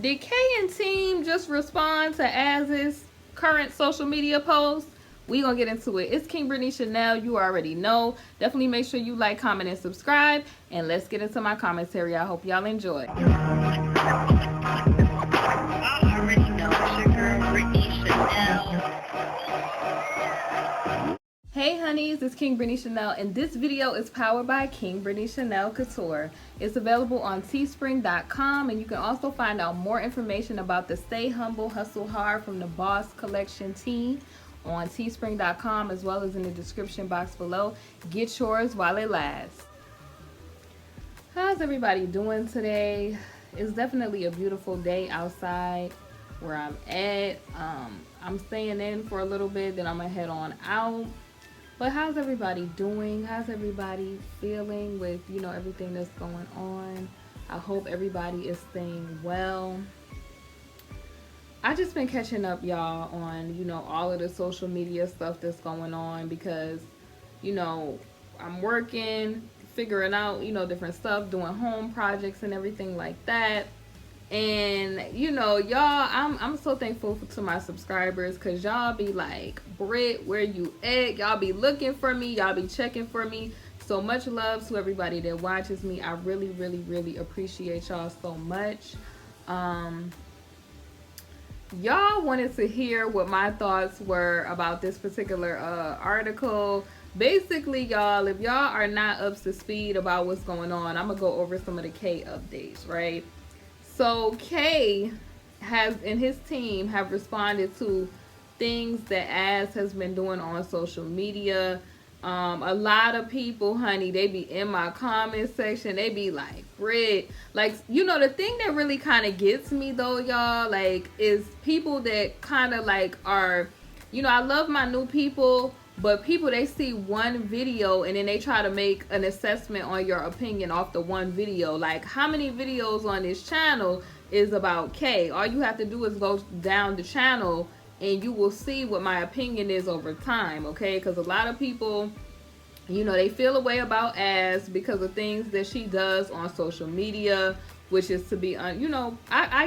Did Kay and team just respond to Az's current social media post? We gonna get into it. It's KingBritneyChanel. You already know. Definitely make sure you like, comment, and subscribe. And let's get into my commentary. I hope y'all enjoy. I already know it's your girl, Britney Chanel. Hey honeys, it's KingBritneyChanel, and this video is powered by KingBritneyChanel Couture. It's available on teespring.com, and you can also find out more information about the Stay Humble, Hustle Hard from the Boss Collection tee on teespring.com, as well as in the description box below. Get yours while it lasts. How's everybody doing today? It's definitely a beautiful day outside where I'm at. I'm staying in for a little bit, then I'm gonna head on out. But how's everybody doing? How's everybody feeling with, everything that's going on? I hope everybody is staying well. I just been catching up, y'all, on, all of the social media stuff that's going on because, I'm working, figuring out, different stuff, doing home projects and everything like that. And y'all, I'm so thankful to my subscribers, because y'all be like, Brit, where you at? Y'all be looking for me, y'all be checking for me. So much love to everybody that watches me. I really, really, really appreciate y'all so much. Y'all wanted to hear what my thoughts were about this particular article. Basically, y'all, if y'all are not up to speed about what's going on, I'm gonna go over some of the K updates, right? So Kay and his team have responded to things that Az has been doing on social media. A lot of people, honey, they be in my comment section. They be like, Brit, like, the thing that really kind of gets me though, y'all, like, is people that kind of like are, I love my new people, but people, they see one video and then they try to make an assessment on your opinion off the one video. Like, how many videos on this channel is about Kay? All you have to do is go down the channel and you will see what my opinion is over time, okay? Because a lot of people, they feel a way about Az because of things that she does on social media, which is to be, I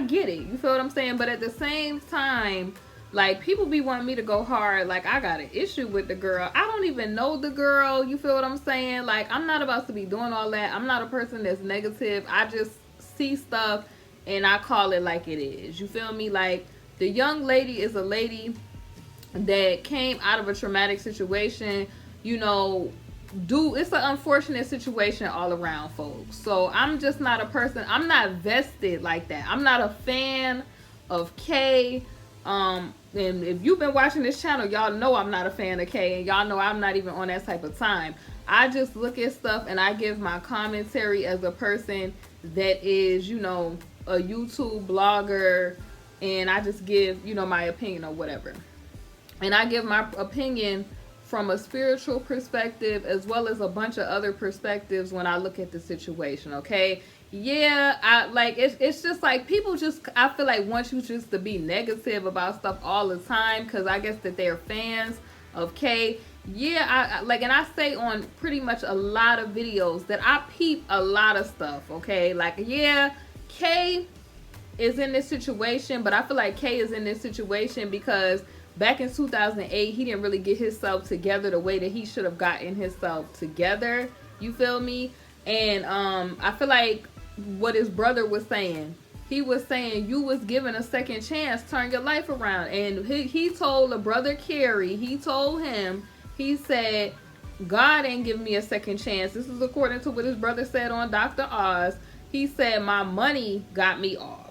get it. You feel what I'm saying? But at the same time, like, people be wanting me to go hard. Like, I got an issue with the girl. I don't even know the girl. You feel what I'm saying? Like, I'm not about to be doing all that. I'm not a person that's negative. I just see stuff and I call it like it is. You feel me? Like, the young lady is a lady that came out of a traumatic situation. It's an unfortunate situation all around, folks. So I'm just not a person. I'm not vested like that. I'm not a fan of Kay. And if you've been watching this channel, y'all know I'm not a fan of Kay, and y'all know I'm not even on that type of time. I just look at stuff and I give my commentary as a person that is, a YouTube blogger, and I just give, my opinion or whatever. And I give my opinion from a spiritual perspective as well as a bunch of other perspectives when I look at the situation, okay? Yeah, it's just like people I feel like want you just to be negative about stuff all the time because I guess that they're fans of Kay. Yeah, and I say on pretty much a lot of videos that I peep a lot of stuff, okay? Like, yeah, Kay is in this situation, but I feel like Kay is in this situation because back in 2008, he didn't really get himself together the way that he should have gotten himself together. You feel me? And I feel like what his brother was saying, he was saying you was given a second chance, turn your life around. And he told a brother Carrie, he told him, he said, God ain't giving me a second chance. This is according to what his brother said on Dr. Oz. He said, my money got me off.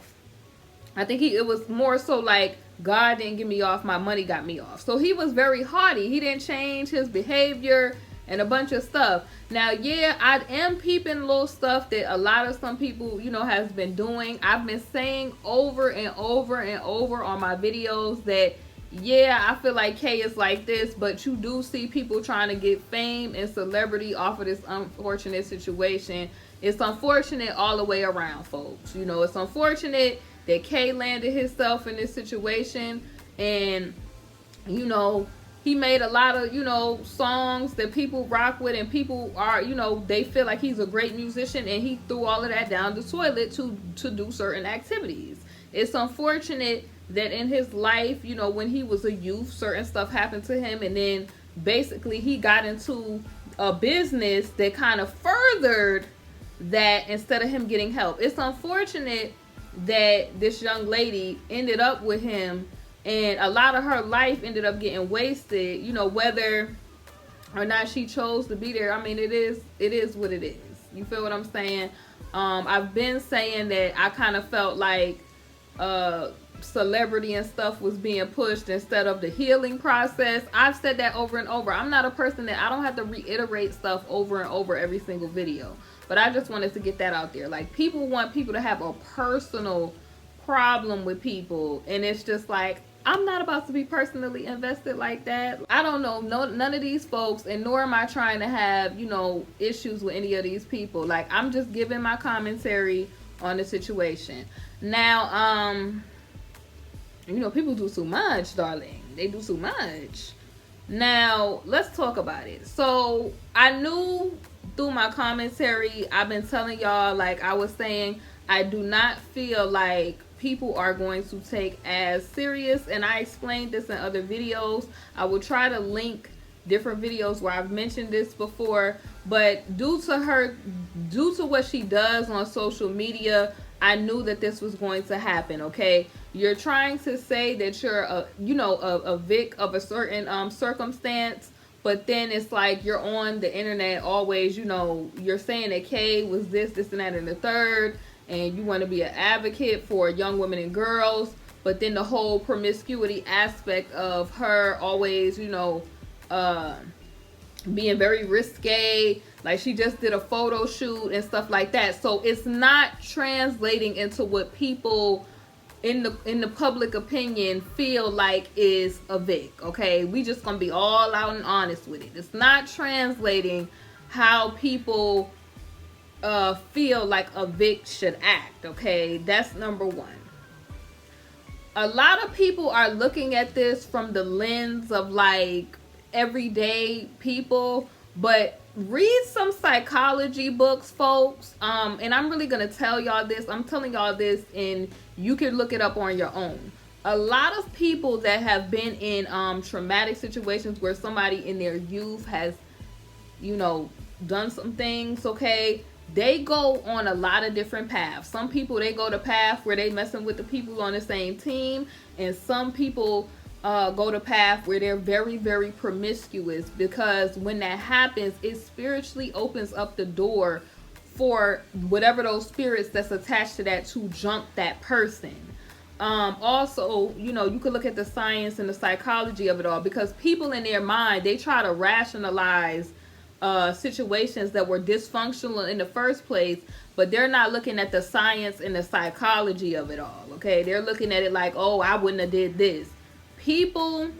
I think it was more so like, God didn't get me off, my money got me off. So he was very haughty. He didn't change his behavior and a bunch of stuff. Now, yeah, I am peeping little stuff that a lot of some people, has been doing. I've been saying over and over and over on my videos that, yeah, I feel like Kay is like this, but you do see people trying to get fame and celebrity off of this unfortunate situation. It's unfortunate all the way around, folks. It's unfortunate that Kay landed himself in this situation, and he made a lot of songs that people rock with, and people are they feel like he's a great musician, and he threw all of that down the toilet to do certain activities. It's unfortunate that in his life, you know, when he was a youth, certain stuff happened to him, and then basically he got into a business that kind of furthered that instead of him getting help. It's unfortunate that this young lady ended up with him, and a lot of her life ended up getting wasted, you know, whether or not she chose to be there. I mean, it is what it is. You feel what I'm saying? I've been saying that I kind of felt like celebrity and stuff was being pushed instead of the healing process. I've said that over and over. I'm not a person that I don't have to reiterate stuff over and over every single video, but I just wanted to get that out there. Like, people want people to have a personal problem with people, and it's just like, I'm not about to be personally invested like that. I don't know none of these folks, and nor am I trying to have, you know, issues with any of these people. Like, I'm just giving my commentary on the situation. Now, you know, people do too much, darling. They do too much. Now, let's talk about it. So, I knew through my commentary, I've been telling y'all, like I was saying, I do not feel like people are going to take as serious, and I explained this in other videos. I will try to link different videos where I've mentioned this before, but due to what she does on social media, I knew that this was going to happen. Okay, you're trying to say that you're a vic of a certain circumstance, but then it's like you're on the internet always, you know, you're saying that Kay was this and that and the third, and you want to be an advocate for young women and girls, but then the whole promiscuity aspect of her always, you know, being very risque, like she just did a photo shoot and stuff like that. So it's not translating into what people in the public opinion feel like is a Vic. Okay, we just gonna be all out and honest with it. It's not translating how people feel like a Vic should act. Okay, that's number one. A lot of people are looking at this from the lens of like everyday people, but read some psychology books, folks. And I'm really gonna tell y'all this. I'm telling y'all this, and you can look it up on your own. A lot of people that have been in traumatic situations where somebody in their youth has, you know, done some things, okay, they go on a lot of different paths. Some people, they go the path where they messing with the people on the same team, and some people go the path where they're very, very promiscuous, because when that happens, it spiritually opens up the door for whatever those spirits that's attached to that to jump that person. Also, you know, you could look at the science and the psychology of it all, because people in their mind, they try to rationalize situations that were dysfunctional in the first place, but they're not looking at the science and the psychology of it all. Okay, they're looking at it like, oh, I wouldn't have did this. People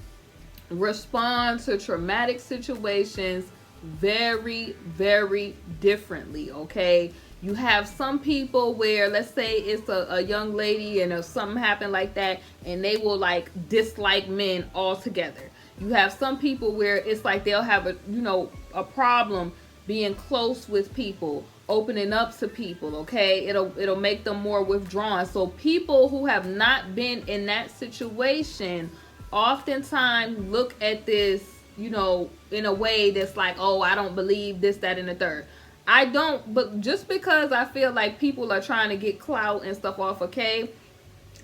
respond to traumatic situations very, very differently. Okay, you have some people where, let's say it's a young lady and if something happened like that, and they will like dislike men altogether. You have some people where it's like they'll have a problem being close with people, opening up to people. Okay, it'll make them more withdrawn. So people who have not been in that situation oftentimes look at this, you know, in a way that's like, oh, I don't believe this, that, and the third. I don't, but just because I feel like people are trying to get clout and stuff off of Kay,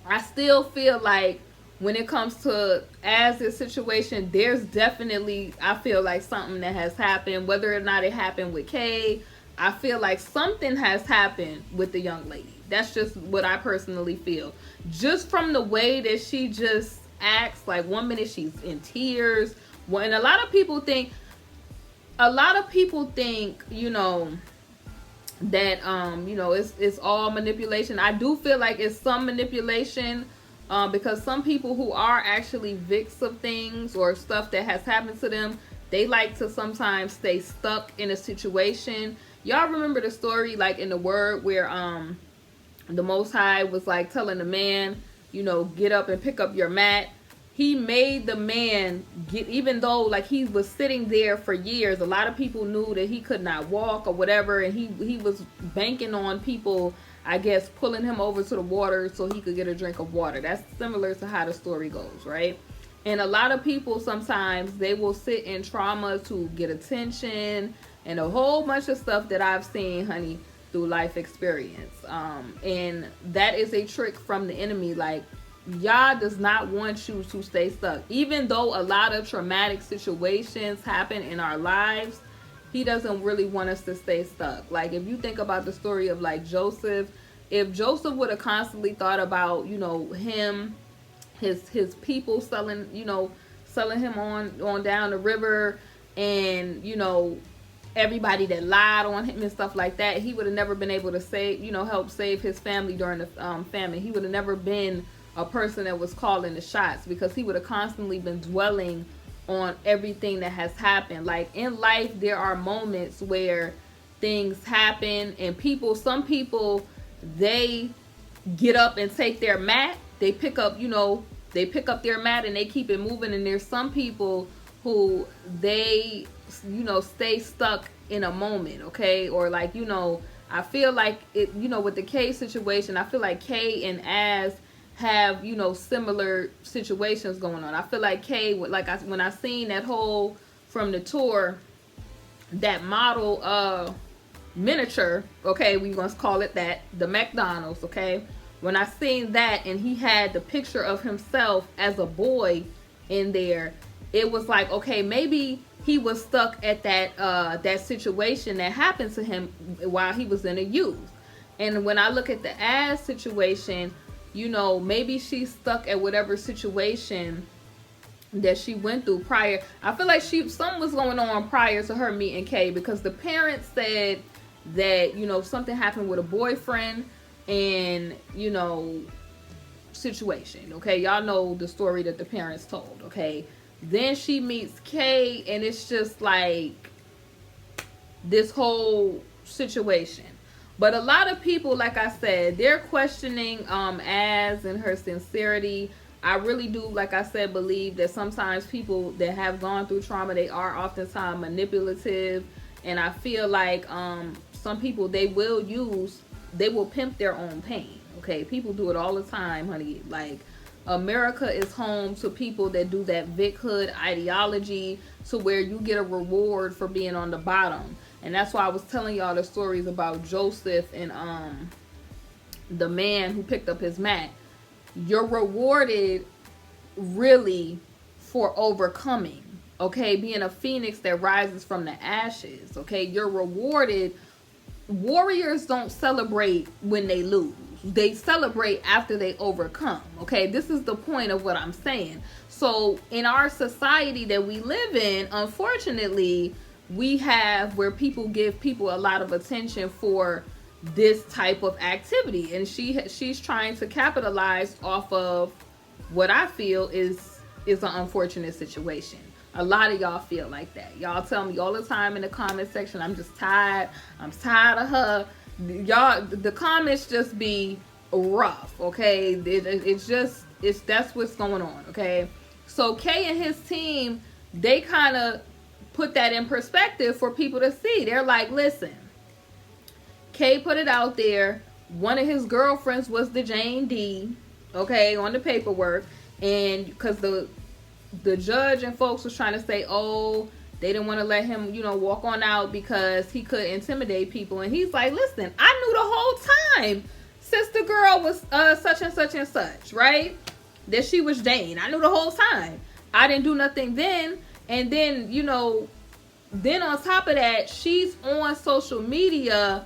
I still feel like when it comes to as this situation, there's definitely, I feel like something that has happened, whether or not it happened with Kay. I feel like something has happened with the young lady. That's just what I personally feel. Just from the way that she just acts, like one minute she's in tears. And a lot of people think, you know, that, you know, it's all manipulation. I do feel like it's some manipulation, because some people who are actually victims of things or stuff that has happened to them, they like to sometimes stay stuck in a situation. Y'all remember the story, like in the Word, where the Most High was like telling the man, you know, get up and pick up your mat. He made the man get, even though like he was sitting there for years, a lot of people knew that he could not walk or whatever, and he was banking on people I guess, pulling him over to the water so he could get a drink of water. That's similar to how the story goes, right? And a lot of people, sometimes they will sit in trauma to get attention and a whole bunch of stuff that I've seen, honey, through life experience. And that is a trick from the enemy. Like, Yah does not want you to stay stuck. Even though a lot of traumatic situations happen in our lives, he doesn't really want us to stay stuck. Like, if you think about the story of like Joseph, if Joseph would have constantly thought about, you know, him, his people selling him on down the river, and, you know, everybody that lied on him and stuff like that, he would have never been able to help save his family during the famine. He would have never been a person that was calling the shots, because he would have constantly been dwelling on everything that has happened. Like, in life, there are moments where things happen, and some people, they get up and take their mat. They pick up their mat and they keep it moving. And there's some people who they, stay stuck in a moment, okay? Or like, I feel like it, with the K situation, I feel like K and Az have, similar situations going on. I feel like Kay, when I seen that whole, from the tour, that model miniature, okay, we gonna call it that, the McDonald's, okay, when I seen that and he had the picture of himself as a boy in there, it was like, okay, maybe he was stuck at that situation that happened to him while he was in a youth. And when I look at the Az situation, maybe she's stuck at whatever situation that she went through prior. I feel like something was going on prior to her meeting Kay, because the parents said that, something happened with a boyfriend and, situation. Okay, y'all know the story that the parents told. Okay, then she meets Kay, and it's just like this whole situation. But a lot of people, like I said, they're questioning Az and her sincerity. I really do, like I said, believe that sometimes people that have gone through trauma, they are oftentimes manipulative. And I feel like some people, they will pimp their own pain. Okay, people do it all the time, honey. Like, America is home to people that do that Vic Hood ideology, to where you get a reward for being on the bottom. And that's why I was telling y'all the stories about Joseph and the man who picked up his mat. You're rewarded really for overcoming, okay? Being a phoenix that rises from the ashes, okay? You're rewarded. Warriors don't celebrate when they lose. They celebrate after they overcome, okay? This is the point of what I'm saying. So in our society that we live in, unfortunately, we have where people give people a lot of attention for this type of activity, and she's trying to capitalize off of what I feel is an unfortunate situation. A lot of y'all feel like that. Y'all tell me all the time in the comment section, I'm just tired. I'm tired of her. Y'all, the comments just be rough, okay? That's what's going on, okay? So Kay and his team, they kind of put that in perspective for people to see. They're like, listen, Kay put it out there. One of his girlfriends was the Jane D, okay, on the paperwork. And because the judge and folks was trying to say, oh, they didn't want to let him, walk on out because he could intimidate people. And he's like, listen, I knew the whole time sister girl was such and such and such, right? That she was Jane. I knew the whole time. I didn't do nothing then. And then, then on top of that, she's on social media,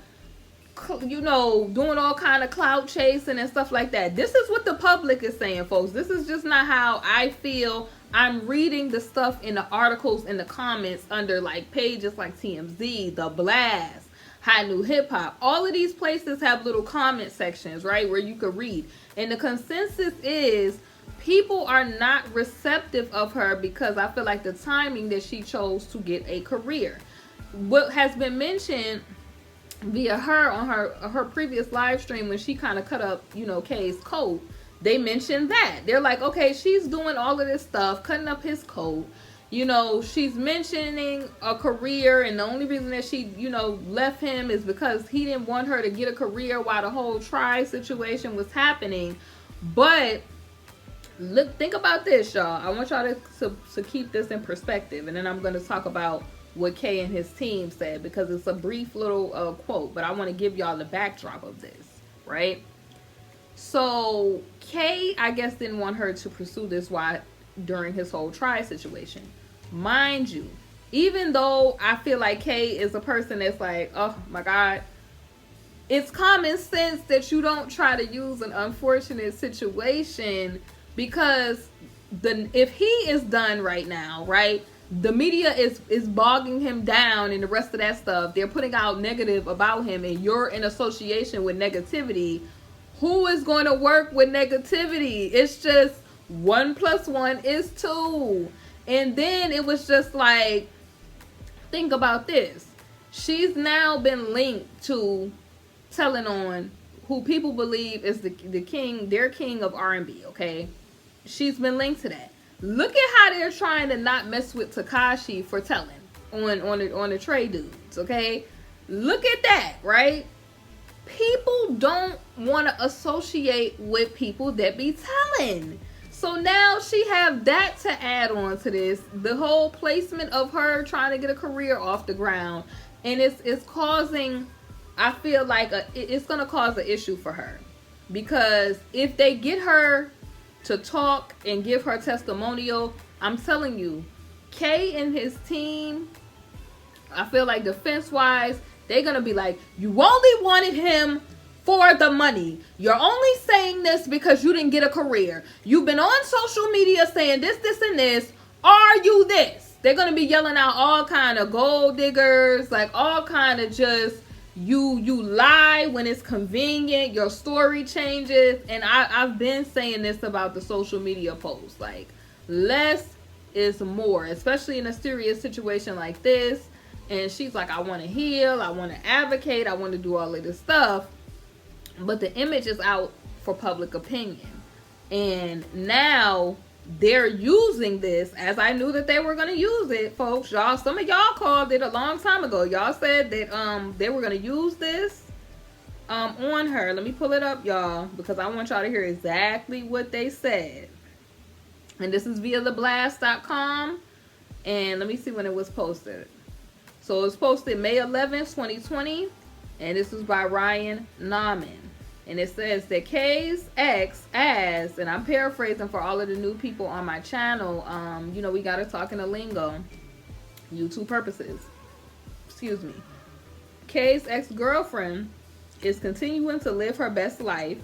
doing all kind of clout chasing and stuff like that. This is what the public is saying, folks. This is just not how I feel. I'm reading the stuff in the articles in the comments under like pages like TMZ, The Blast, High New Hip Hop. All of these places have little comment sections, right, where you could read. And the consensus is people are not receptive of her because I feel like the timing that she chose to get a career. What has been mentioned via her on her previous live stream, when she kind of cut up, Kay's coat, they mentioned that. They're like, okay, she's doing all of this stuff, cutting up his coat, You know, she's mentioning a career, and the only reason that she, you know, left him is because he didn't want her to get a career while the whole try situation was happening. But look, think about this, y'all. I want y'all to keep this in perspective, and then I'm going to talk about what Kay and his team said, because it's a brief little quote, but I want to give y'all the backdrop of this, right? So Kay, I guess, didn't want her to pursue this during his whole try situation. Mind you, even though I feel like Kay is a person that's like, oh my God, it's common sense that you don't try to use an unfortunate situation, because if he is done right now, right, the media is bogging him down and the rest of that stuff. They're putting out negative about him, and you're in association with negativity. Who is going to work with negativity? It's just 1 + 1 is 2. And then it was just like, think about this. She's now been linked to telling on who people believe is the king, their king of R&B, okay? She's been linked to that. Look at how they're trying to not mess with Tekashi for telling on the Trey dudes, okay? Look at that, right? People don't want to associate with people that be telling. So now she have that to add on to this. The whole placement of her trying to get a career off the ground. And it's causing, I feel like it's going to cause an issue for her. Because if they get her to talk and give her testimonial, I'm telling you, Kay and his team, I feel like defense-wise, they're going to be like, you only wanted him for the money. You're only saying this because you didn't get a career. You've been on social media saying this, and this. Are you this? They're going to be yelling out all kind of gold diggers, like all kind of just, you lie when it's convenient. Your story changes. And I've been saying this about the social media posts. Like, less is more, especially in a serious situation like this. And she's like, I want to heal. I want to advocate. I want to do all of this stuff. But the image is out for public opinion. And now they're using this, as I knew that they were going to use it, folks. Y'all, some of y'all called it a long time ago. Y'all said that they were going to use this on her. Let me pull it up, y'all, because I want y'all to hear exactly what they said. And this is via theblast.com. And let me see when it was posted. So it was posted May 11th, 2020. And this was by Ryan Nauman. And it says that Kay's ex as, and I'm paraphrasing for all of the new people on my channel, you know, we got to talk in a lingo, YouTube purposes. Excuse me. Kay's ex-girlfriend is continuing to live her best life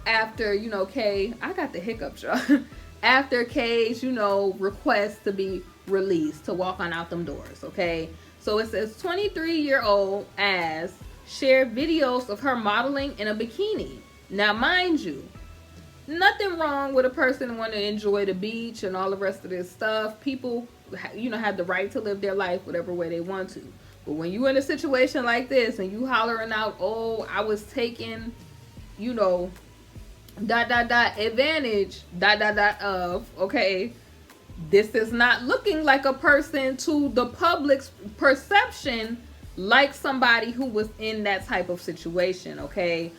after, you know, Kay, I got the hiccups, y'all. After Kay's, you know, request to be released, to walk on out them doors, okay? So it says 23-year-old as shared videos of her modeling in a bikini. Now, mind you, nothing wrong with a person wanting to enjoy the beach and all the rest of this stuff. People, you know, have the right to live their life whatever way they want to. But when you're in a situation like this and you hollering out, oh, I was taking, you know, ... advantage ... of, okay, this is not looking like a person to the public's perception like somebody who was in that type of situation, okay,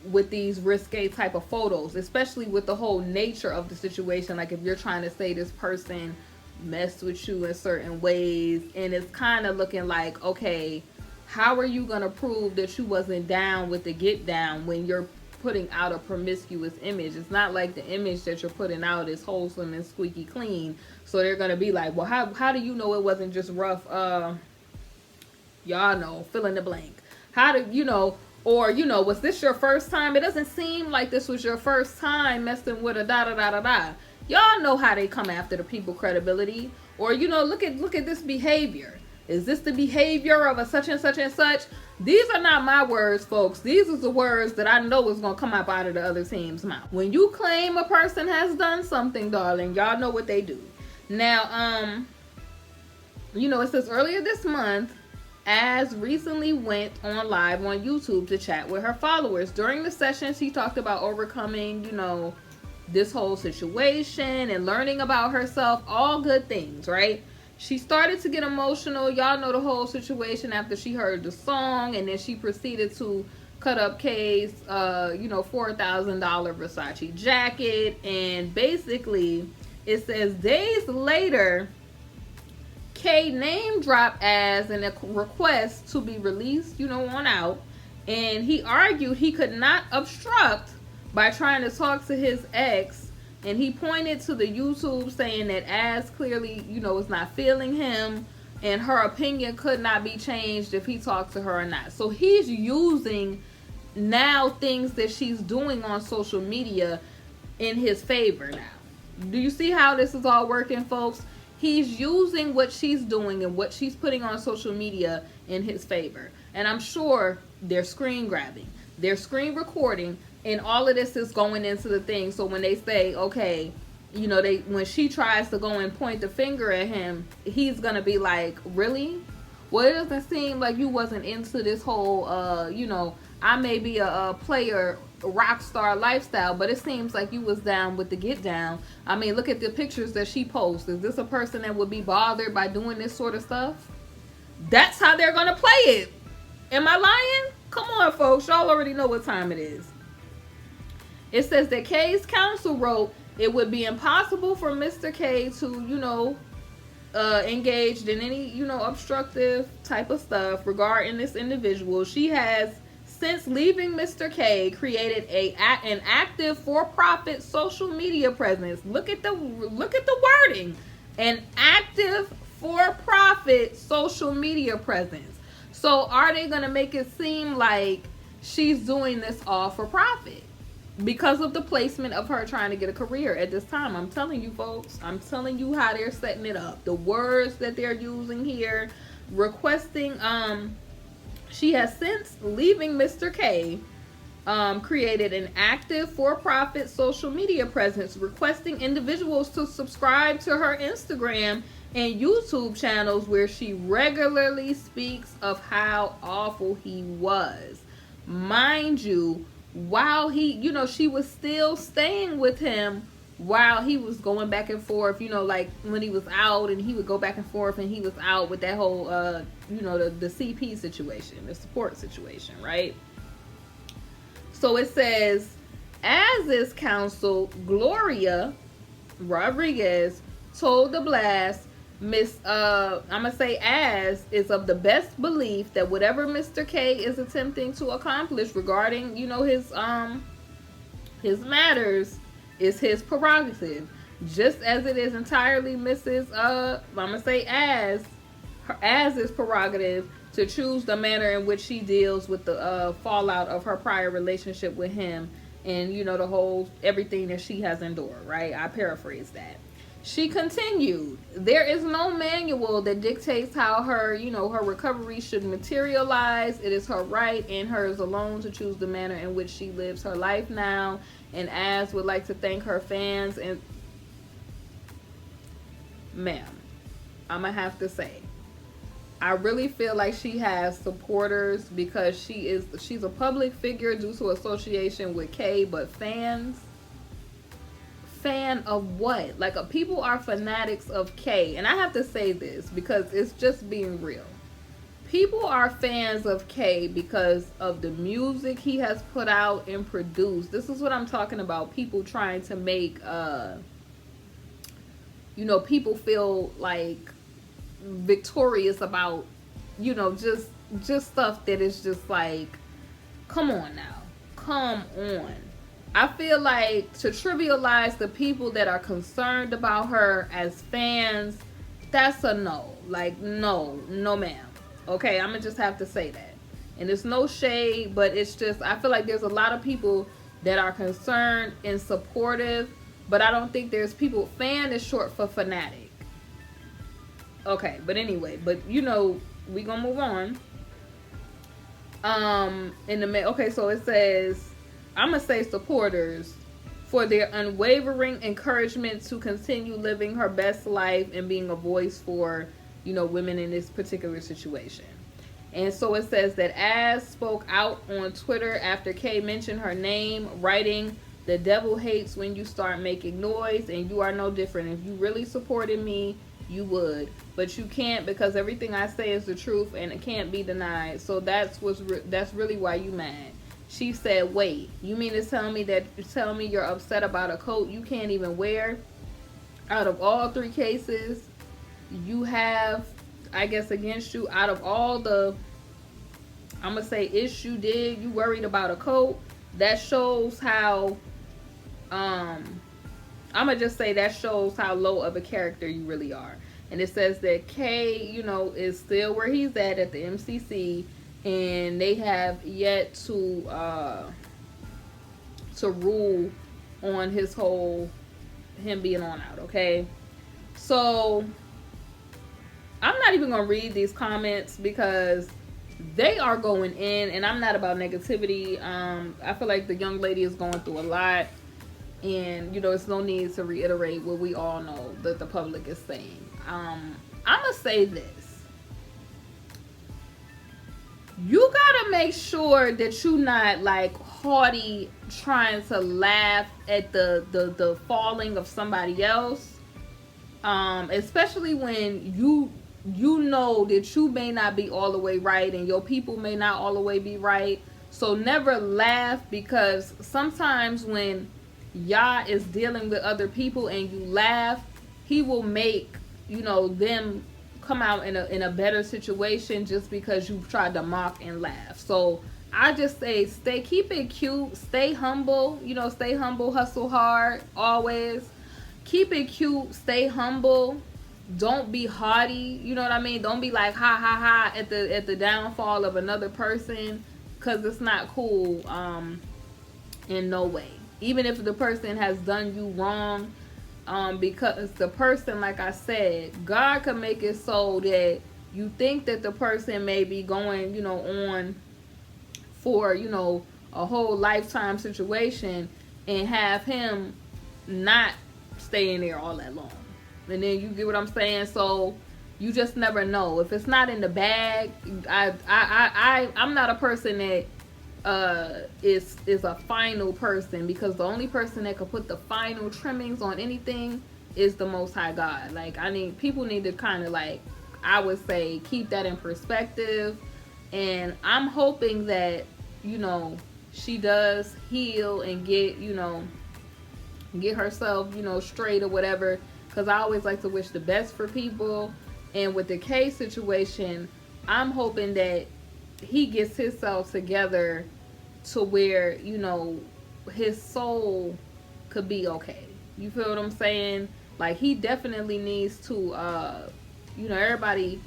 with these risque type of photos, especially with the whole nature of the situation. Like if you're trying to say this person messed with you in certain ways, and it's kind of looking like, okay, how are you going to prove that you wasn't down with the get down when you're putting out a promiscuous image? It's not like the image that you're putting out is wholesome and squeaky clean. So they're going to be like, well, how do you know it wasn't just rough? Y'all know, fill in the blank. How do you know? Or, you know, was this your first time? It doesn't seem like this was your first time messing with a ... Y'all know how they come after the people credibility. Or, you know, look at this behavior. Is this the behavior of a such and such and such? These are not my words, folks. These are the words that I know is going to come up out of the other team's mouth. When you claim a person has done something, darling, y'all know what they do. Now, you know, it says earlier this month, Az recently went on live on YouTube to chat with her followers. During the session, she talked about overcoming, you know, this whole situation and learning about herself, all good things, right? She started to get emotional. Y'all know the whole situation after she heard the song, and then she proceeded to cut up K's, $4,000 Versace jacket. And basically, it says days later, K name dropped as in a request to be released, on out. And he argued he could not obstruct by trying to talk to his ex. And he pointed to the YouTube saying that Az clearly, is not feeling him, and her opinion could not be changed if he talked to her or not. So he's using now things that she's doing on social media in his favor now. Do you see how this is all working, folks? He's using what she's doing and what she's putting on social media in his favor. And I'm sure they're screen grabbing, they're screen recording, and all of this is going into the thing. So when they say, okay, when she tries to go and point the finger at him, he's gonna be like, really? Well, it doesn't seem like you wasn't into this whole, I may be a player, rock star lifestyle, but it seems like you was down with the get down. I mean, look at the pictures that she posts. Is this a person that would be bothered by doing this sort of stuff? That's how they're gonna play it. Am I lying? Come on, folks. Y'all already know what time it is. It says that K's counsel wrote it would be impossible for Mr. K to, engage in any, obstructive type of stuff regarding this individual. She has, since leaving Mr. K, created an active for-profit social media presence. Look at the wording. An active for-profit social media presence. So are they going to make it seem like she's doing this all for profit? Because of the placement of her trying to get a career at this time. I'm telling you, folks. I'm telling you how they're setting it up. The words that they're using here. Requesting, she has since leaving Mr. K, created an active for-profit social media presence, requesting individuals to subscribe to her Instagram and YouTube channels where she regularly speaks of how awful he was. Mind you, while he, she was still staying with him while he was going back and forth, like when he was out, and he would go back and forth, and he was out with that whole, the CP situation, the support situation, right? So it says, Az's counsel, Gloria Rodriguez, told the Blast, I'm gonna say Az is of the best belief that whatever Mr. K is attempting to accomplish regarding, his matters is his prerogative. Just as it is entirely Mrs. I'm gonna say Az's prerogative to choose the manner in which she deals with the fallout of her prior relationship with him, and the whole everything that she has endured, right? I paraphrase that. She continued, there is no manual that dictates how her, her recovery should materialize. It is her right and hers alone to choose the manner in which she lives her life now. And Az would like to thank her fans. And ma'am, I'm going to have to say, I really feel like she has supporters because she's a public figure due to association with K, but fan of what? Like, people are fanatics of K, and I have to say this because it's just being real. People are fans of K because of the music he has put out and produced. This is what I'm talking about. People trying to make people feel like victorious about just stuff that is just like, come on now, come on. I feel like to trivialize the people that are concerned about her as fans, that's a no. Like, no ma'am. Okay, I'm gonna just have to say that. And it's no shade, but it's just, I feel like there's a lot of people that are concerned and supportive, but I don't think there's people, fan is short for fanatic. Okay, but anyway, we gonna move on. Okay, so it says, I'm going to say supporters for their unwavering encouragement to continue living her best life and being a voice for, women in this particular situation. And so it says that Az spoke out on Twitter after Kay mentioned her name, writing, The devil hates when you start making noise, and you are no different. If you really supported me, you would, but you can't, because everything I say is the truth and it can't be denied. So that's really why you mad. She said, wait, you mean to tell me you're upset about a coat you can't even wear? Out of all 3 cases you have, I guess, against you, out of all the, I'm gonna say, ish you did, you worried about a coat? That shows how I'm gonna just say that shows how low of a character you really are. And it says that K, is still where he's at the MCC, and they have yet to rule on his whole, him being on out. Okay, so I'm not even gonna read these comments because they are going in, and I'm not about negativity. I feel like the young lady is going through a lot, and it's no need to reiterate what we all know that the public is saying. I'm gonna say this: you gotta make sure that you're not like haughty, trying to laugh at the falling of somebody else, especially when you know that you may not be all the way right, and your people may not all the way be right. So never laugh, because sometimes when Yah is dealing with other people and you laugh, he will make them come out in a better situation just because you've tried to mock and laugh. So I just say, keep it cute, stay humble, stay humble, hustle hard always, keep it cute, stay humble. Don't be haughty, you know what I mean? Don't be like ha ha ha at the downfall of another person, because it's not cool in no way. Even if the person has done you wrong, because the person, like I said, God can make it so that you think that the person may be going, on for, a whole lifetime situation, and have him not staying there all that long. And then you get what I'm saying? So you just never know. If it's not in the bag, I'm not a person that is a final person, because the only person that could put the final trimmings on anything is the Most High God. Like, people need to kind of, like, I would say, keep that in perspective. And I'm hoping that she does heal and get herself straight or whatever, because I always like to wish the best for people. And with the K situation, I'm hoping that he gets himself together to where his soul could be okay. You feel what I'm saying? Like, he definitely needs to everybody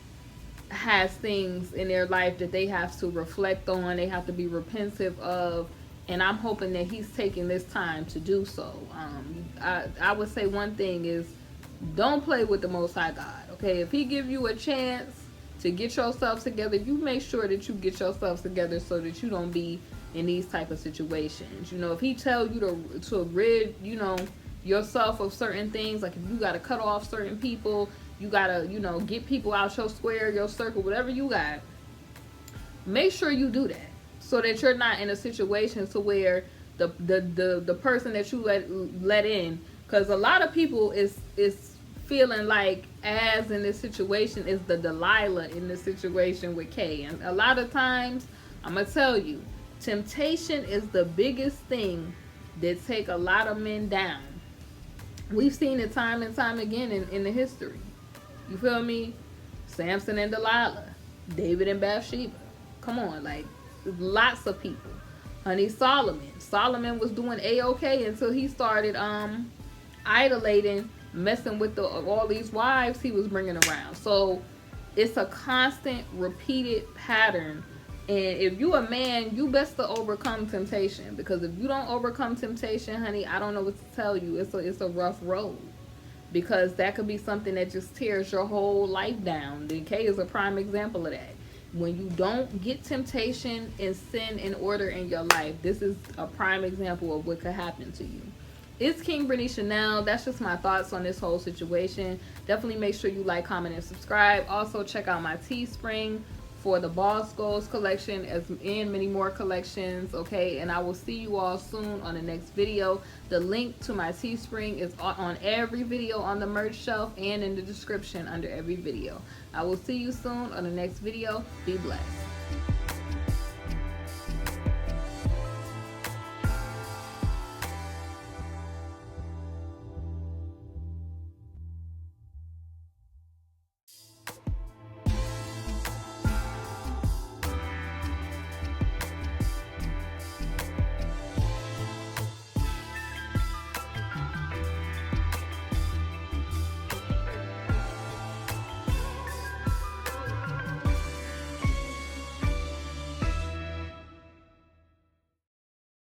has things in their life that they have to reflect on, they have to be repentive of, and I'm hoping that he's taking this time to do so. I would say one thing is, don't play with the Most High God. Okay, if he give you a chance to get yourself together, you make sure that you get yourself together so that you don't be in these type of situations. If he tell you to rid yourself of certain things, like if you got to cut off certain people, you got to get people out your square, your circle, whatever you got, make sure you do that, so that you're not in a situation to where the person that you let in, because a lot of people is feeling like, as in this situation, is the Delilah in this situation with Kay. And a lot of times, I'm gonna tell you, temptation is the biggest thing that take a lot of men down. We've seen it time and time again in the history. You feel me? Samson and Delilah, David and Bathsheba. Come on, like, lots of people. Honey, Solomon was doing A-okay until he started idolating, messing with all these wives he was bringing around. So it's a constant, repeated pattern. And if you a man, you best to overcome temptation, because if you don't overcome temptation, honey, I don't know what to tell you. It's a rough road, because that could be something that just tears your whole life down. The K is a prime example of that. When you don't get temptation and sin in order in your life, this is a prime example of what could happen to you. It's KingBritneyChanel. That's just my thoughts on this whole situation. Definitely make sure you like, comment, and subscribe. Also, check out my Teespring for the Boss Goals collection and many more collections, okay? And I will see you all soon on the next video. The link to my Teespring is on every video on the merch shelf and in the description under every video. I will see you soon on the next video. Be blessed.